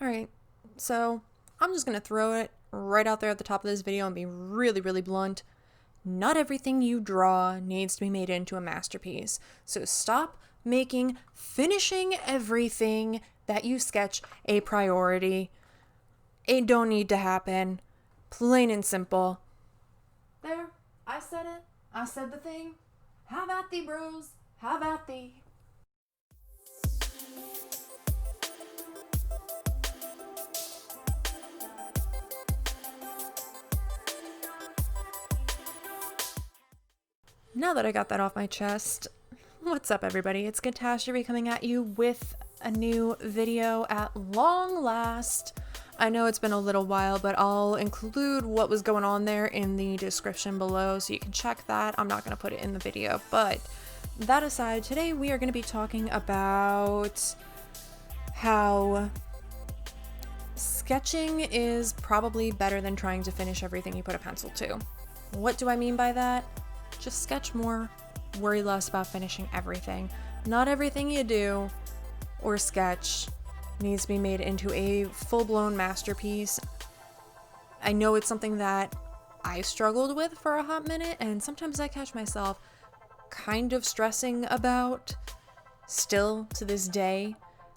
Alright, so I'm just gonna throw it right out there at the top of this video and be really, really blunt. Not everything you draw needs to be made into a masterpiece. So stop making finishing everything that you sketch a priority. It don't need to happen. Plain and simple. There, I said it. I said the thing. Have at thee, bros. Have at thee. Now that I got that off my chest, what's up everybody? It's Kattastrophe coming at you with a new video at long last. I know it's been a little while, but I'll include what was going on there in the description below so you can check that. I'm not going to put it in the video, but that aside, today we are going to be talking about how sketching is probably better than trying to finish everything you put a pencil to. What do I mean by that? Just sketch more, worry less about finishing everything. Not everything you do or sketch needs to be made into a full-blown masterpiece. I know it's something that I struggled with for a hot minute, and sometimes I catch myself kind of stressing about still to this day.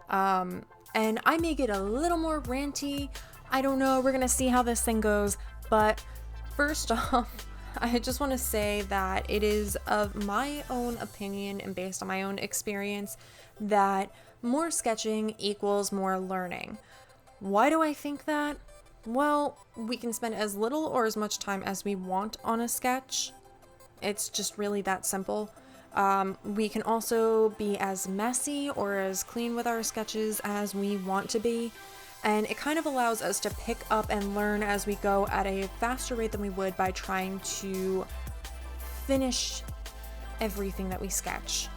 And I may get a little more ranty. I don't know, we're gonna see how this thing goes, but first off, I just want to say that it is of my own opinion and based on my own experience that more sketching equals more learning. Why do I think that? Well, we can spend as little or as much time as we want on a sketch. It's just really that simple. We can also be as messy or as clean with our sketches as we want to be. And it kind of allows us to pick up and learn as we go at a faster rate than we would by trying to finish everything that we sketch.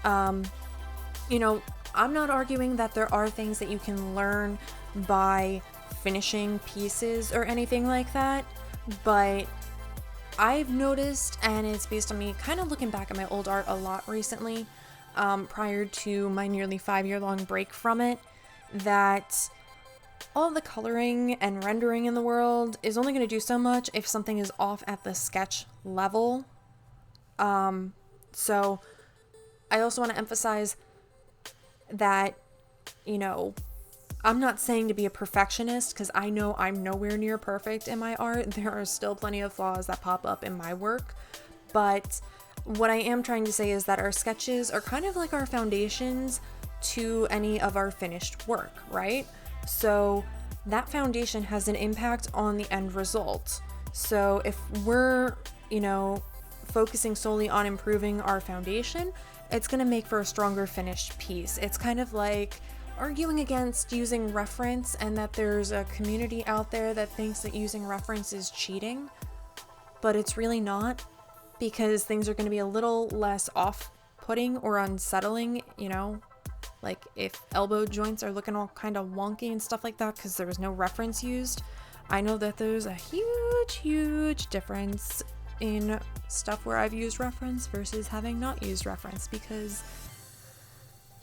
You know, I'm not arguing that there are things that you can learn by finishing pieces or anything like that, but I've noticed, and it's based on me kind of looking back at my old art a lot recently, prior to my nearly 5-year-long break from it, that all the coloring and rendering in the world is only going to do so much if something is off at the sketch level. So I also want to emphasize that, you know, I'm not saying to be a perfectionist because I know I'm nowhere near perfect in my art. There are still plenty of flaws that pop up in my work. But what I am trying to say is that our sketches are kind of like our foundations to any of our finished work, right? So that foundation has an impact on the end result. So if we're, you know, focusing solely on improving our foundation, it's going to make for a stronger finished piece. It's kind of like arguing against using reference and that there's a community out there that thinks that using reference is cheating, but it's really not, because things are going to be a little less off-putting or unsettling, you know? Like if elbow joints are looking all kind of wonky and stuff like that because there was no reference used. I know that there's a huge difference in stuff where I've used reference versus having not used reference, because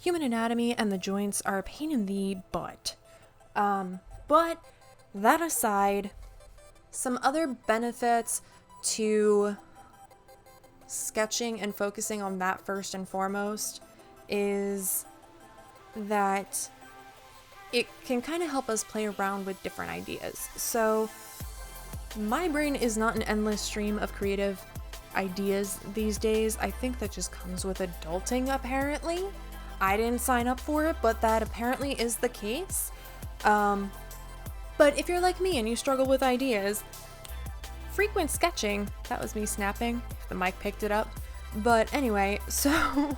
human anatomy and the joints are a pain in the butt. But that aside, some other benefits to sketching and focusing on that first and foremost is that it can kind of help us play around with different ideas. So my brain is not an endless stream of creative ideas these days. I think that just comes with adulting, apparently. I didn't sign up for it, but that apparently is the case. But if you're like me and you struggle with ideas, frequent sketching, that was me snapping, if the mic picked it up. But anyway, so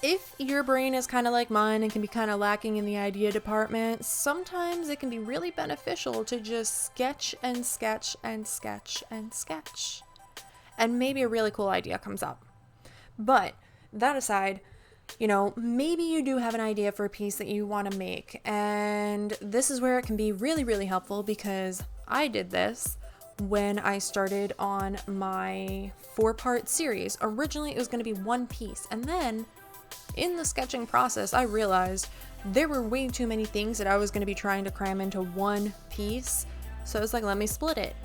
if your brain is kind of like mine and can be kind of lacking in the idea department, sometimes it can be really beneficial to just sketch and sketch and sketch and sketch. And maybe a really cool idea comes up. But that aside, you know, maybe you do have an idea for a piece that you want to make. And this is where it can be really, really helpful, because I did this when I started on my 4-part series. Originally, it was going to be one piece. And then in the sketching process, I realized there were way too many things that I was going to be trying to cram into one piece. So I was like, let me split it.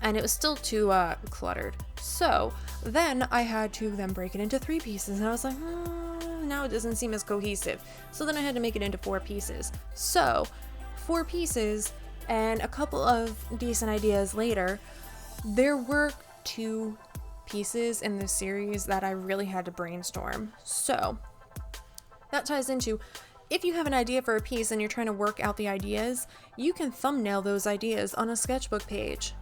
And it was still too cluttered. So then I had to then break it into 3 pieces. And I was like, now it doesn't seem as cohesive. So then I had to make it into 4 pieces. So 4 pieces and a couple of decent ideas later, there were 2 pieces in this series that I really had to brainstorm. So that ties into, if you have an idea for a piece and you're trying to work out the ideas, you can thumbnail those ideas on a sketchbook page.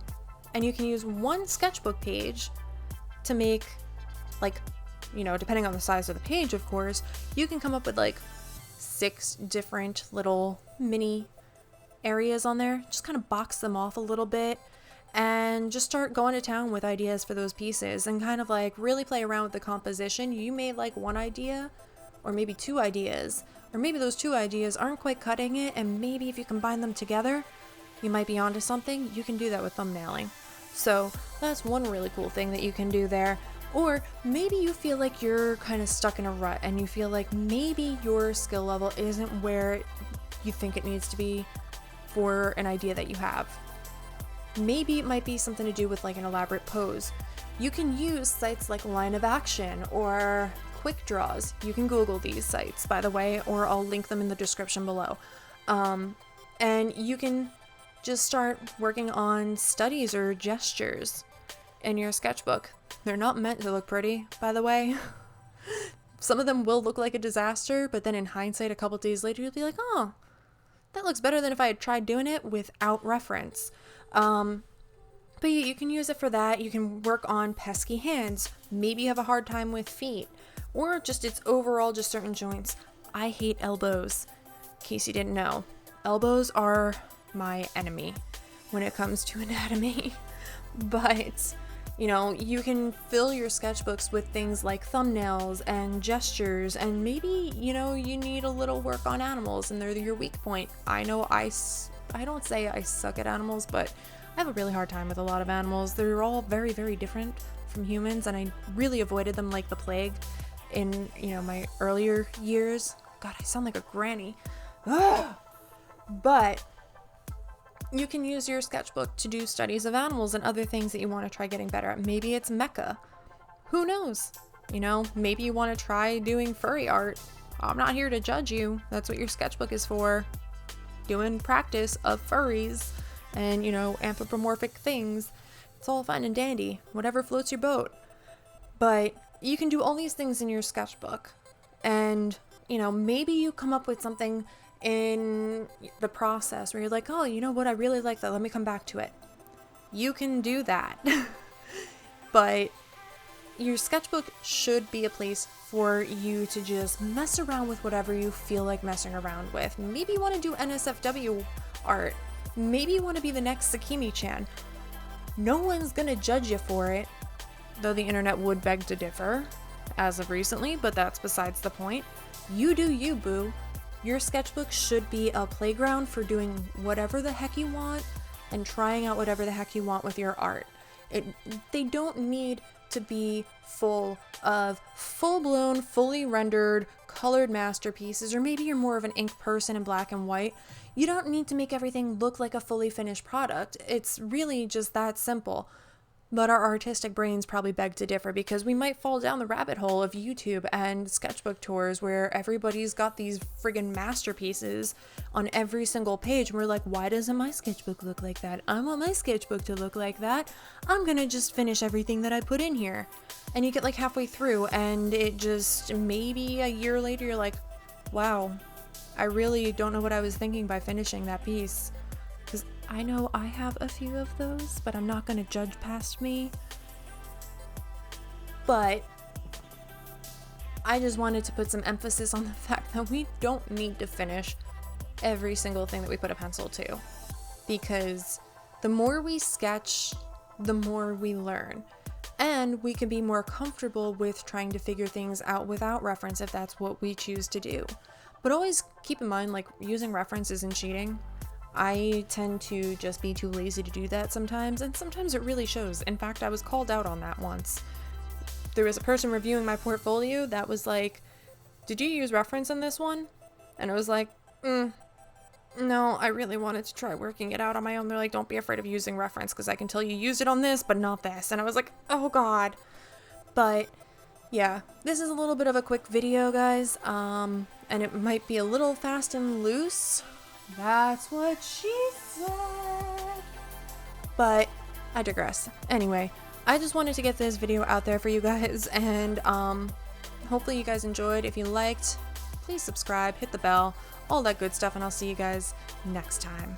And you can use one sketchbook page to make, like, you know, depending on the size of the page, of course, you can come up with like 6 different little mini areas on there. Just kind of box them off a little bit and just start going to town with ideas for those pieces and kind of like really play around with the composition. You may like one idea or maybe 2 ideas, or maybe those 2 ideas aren't quite cutting it, and maybe if you combine them together, you might be onto something. You can do that with thumbnailing. So that's one really cool thing that you can do there. Or maybe you feel like you're kind of stuck in a rut and you feel like maybe your skill level isn't where you think it needs to be for an idea that you have. Maybe it might be something to do with like an elaborate pose. You can use sites like Line of Action or quickdraws. You can Google these sites, by the way, or I'll link them in the description below. And you can just start working on studies or gestures in your sketchbook. They're not meant to look pretty, by the way. Some of them will look like a disaster, but then in hindsight, a couple days later, you'll be like, oh, that looks better than if I had tried doing it without reference. But yeah, you can use it for that. You can work on pesky hands. Maybe you have a hard time with feet, or just it's overall just certain joints. I hate elbows, in case you didn't know. Elbows are my enemy when it comes to anatomy. But, you know, you can fill your sketchbooks with things like thumbnails and gestures, and maybe, you know, you need a little work on animals and they're your weak point. I know I don't say I suck at animals, but I have a really hard time with a lot of animals. They're all very, very different from humans, and I really avoided them like the plague in, you know, my earlier years. God, I sound like a granny. Ugh. But you can use your sketchbook to do studies of animals and other things that you want to try getting better at. Maybe it's mecha. Who knows? You know, maybe you want to try doing furry art. I'm not here to judge you. That's what your sketchbook is for. Doing practice of furries and, you know, anthropomorphic things. It's all fine and dandy. Whatever floats your boat. But you can do all these things in your sketchbook. And, you know, maybe you come up with something in the process where you're like, oh, you know what, I really like that, let me come back to it. You can do that. But your sketchbook should be a place for you to just mess around with whatever you feel like messing around with. Maybe you want to do NSFW art. Maybe you want to be the next Sakimi-chan. No one's gonna judge you for it, though the internet would beg to differ as of recently, but that's besides the point. You do you, boo. Your sketchbook should be a playground for doing whatever the heck you want and trying out whatever the heck you want with your art. They don't need to be full of full-blown, fully rendered, colored masterpieces, or maybe you're more of an ink person in black and white. You don't need to make everything look like a fully finished product. It's really just that simple. But our artistic brains probably beg to differ because we might fall down the rabbit hole of YouTube and sketchbook tours where everybody's got these friggin' masterpieces on every single page. And we're like, why doesn't my sketchbook look like that? I want my sketchbook to look like that. I'm gonna just finish everything that I put in here. And you get like halfway through and it just, maybe a year later, you're like, wow, I really don't know what I was thinking by finishing that piece. Because I know I have a few of those, but I'm not going to judge past me. But I just wanted to put some emphasis on the fact that we don't need to finish every single thing that we put a pencil to. Because the more we sketch, the more we learn. And we can be more comfortable with trying to figure things out without reference if that's what we choose to do. But always keep in mind, like, using reference isn't cheating. I tend to just be too lazy to do that sometimes, and sometimes it really shows. In fact, I was called out on that once. There was a person reviewing my portfolio that was like, did you use reference in this one? And I was like, no, I really wanted to try working it out on my own. They're like, don't be afraid of using reference because I can tell you used it on this, but not this. And I was like, oh God. But yeah, this is a little bit of a quick video, guys. And it might be a little fast and loose. That's what she said. But I digress. Anyway, I just wanted to get this video out there for you guys, and hopefully you guys enjoyed. If you liked, please subscribe, hit the bell, all that good stuff, and I'll see you guys next time.